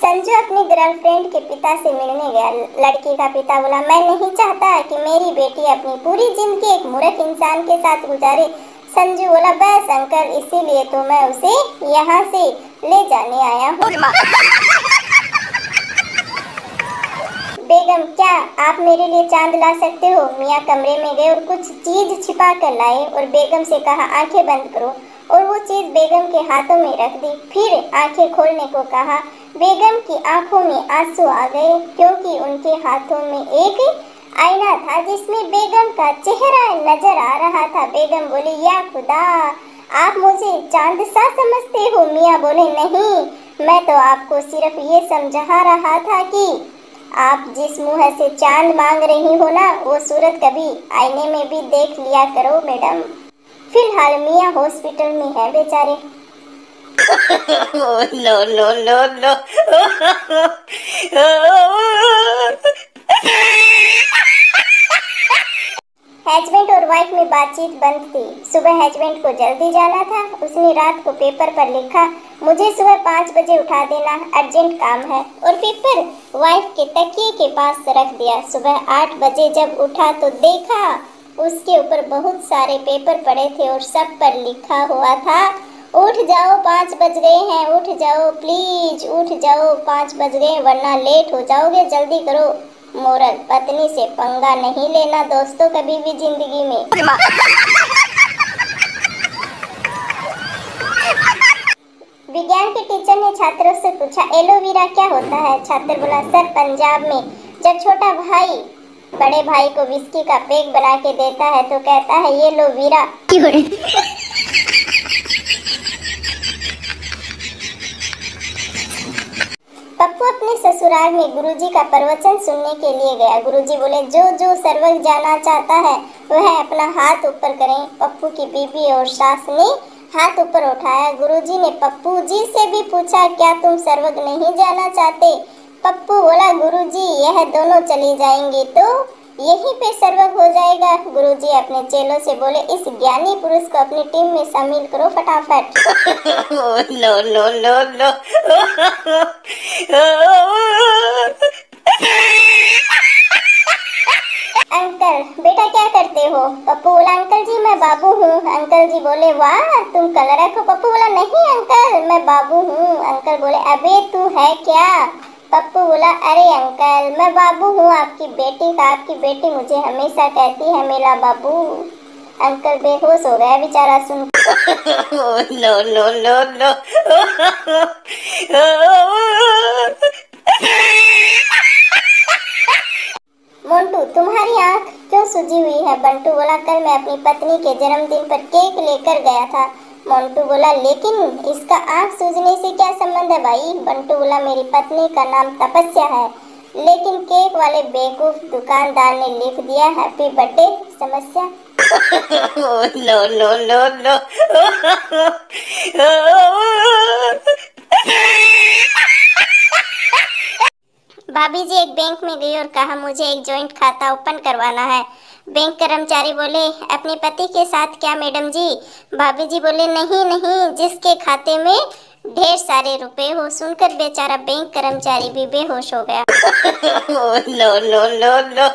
संजू अपनी गर्लफ्रेंड के पिता से मिलने गया। लड़की का पिता बोला, मैं नहीं चाहता कि मेरी बेटी अपनी पूरी जिंदगी एक मूर्ख इंसान के साथ गुजारे। संजू बोला, बस अंकल, इसीलिए तो मैं उसे यहाँ से ले जाने आया हूँ। बेगम, क्या आप मेरे लिए चांद ला सकते हो? मियाँ कमरे में गए और कुछ चीज छिपा कर लाए और बेगम से कहा, आंखें बंद करो, और वो चीज बेगम के हाथों में रख दी। फिर आंखें खोलने को कहा। बेगम की आंखों में आंसू आ गए क्योंकि उनके हाथों में एक आईना था जिसमें बेगम का चेहरा नजर आ रहा था। बेगम बोली, या खुदा, आप मुझे चांद सा समझते हो? मियाँ बोले, नहीं, मैं तो आपको सिर्फ ये समझा रहा था कि आप जिस मुंह से चांद मांग रही हो ना, वो सूरत कभी आईने में भी देख लिया करो मैडम। फिलहाल मियाँ हॉस्पिटल में है बेचारे। No no no no. Husband और वाइफ में बातचीत बंद थी। सुबह हस्बैंड को जल्दी जाना था। उसने रात को पेपर पर लिखा, मुझे सुबह 5 बजे उठा देना, अर्जेंट काम है, और पेपर वाइफ के तकिए के पास रख दिया। सुबह 8 बजे जब उठा तो देखा उसके ऊपर बहुत सारे पेपर पड़े थे और सब पर लिखा हुआ था, उठ जाओ, 5 बज गए हैं, उठ जाओ प्लीज, उठ जाओ, 5 बज गए वरना लेट हो जाओगे, जल्दी करो। मोरल, पत्नी से पंगा नहीं लेना दोस्तों कभी भी जिंदगी में। विज्ञान के टीचर ने छात्रों से पूछा, एलोवेरा क्या होता है? छात्र बोला, सर, पंजाब में जब छोटा भाई बड़े भाई को विस्की का पैक बना के देता है तो कहता है, ये लो वीरा। पप्पू अपने ससुराल में गुरुजी का प्रवचन सुनने के लिए गया। गुरुजी बोले, जो जो स्वर्ग जाना चाहता है वह अपना हाथ ऊपर करें। पप्पू की बीबी और सास ने हाथ ऊपर उठाया। गुरुजी ने पप्पू जी से भी पूछा, क्या तुम स्वर्ग नहीं जाना चाहते? पप्पू बोला, गुरुजी, यह दोनों चली जाएंगी तो यहीं पे स्वर्ग हो जाएगा। गुरुजी अपने चेलों से बोले, इस ज्ञानी पुरुष को अपनी टीम में शामिल करो फटाफट। No no no no. Uncle, बेटा क्या करते हो? पप्पू बोला, अंकल जी मैं बाबू हूँ। अंकल जी बोले, वाह, तुम कलरक हो। पप्पू बोला, नहीं अंकल, मैं बाबू हूँ। अंकल बोले, अबे तू है क्या? पप्पू बोला, अरे अंकल, मैं बाबू हूँ आपकी बेटी का। आपकी बेटी मुझे हमेशा कहती है मेरा बाबू। अंकल बेहोश हो गया बेचारा सुन। No no no no. Montu, तुम्हारी आंख क्यों सूजी हुई है? बंटू बोला, कल मैं अपनी पत्नी के जन्मदिन पर केक लेकर गया था। मोंटू बोला, लेकिन इसका आंख सूजने से क्या संबंध है भाई? बंटू बोला, मेरी पत्नी का नाम तपस्या है, लेकिन केक वाले बेवकूफ दुकानदार ने लिख दिया हैप्पी बर्थडे समस्या। No no no no. भाभी जी एक बैंक में गई और कहा, मुझे एक जॉइंट खाता ओपन करवाना है। बैंक कर्मचारी बोले, अपने पति के साथ क्या मैडम जी? भाभी जी बोले, नहीं नहीं, जिसके खाते में ढेर सारे रुपए हो। सुनकर बेचारा बैंक कर्मचारी भी बेहोश हो गया। No no no no.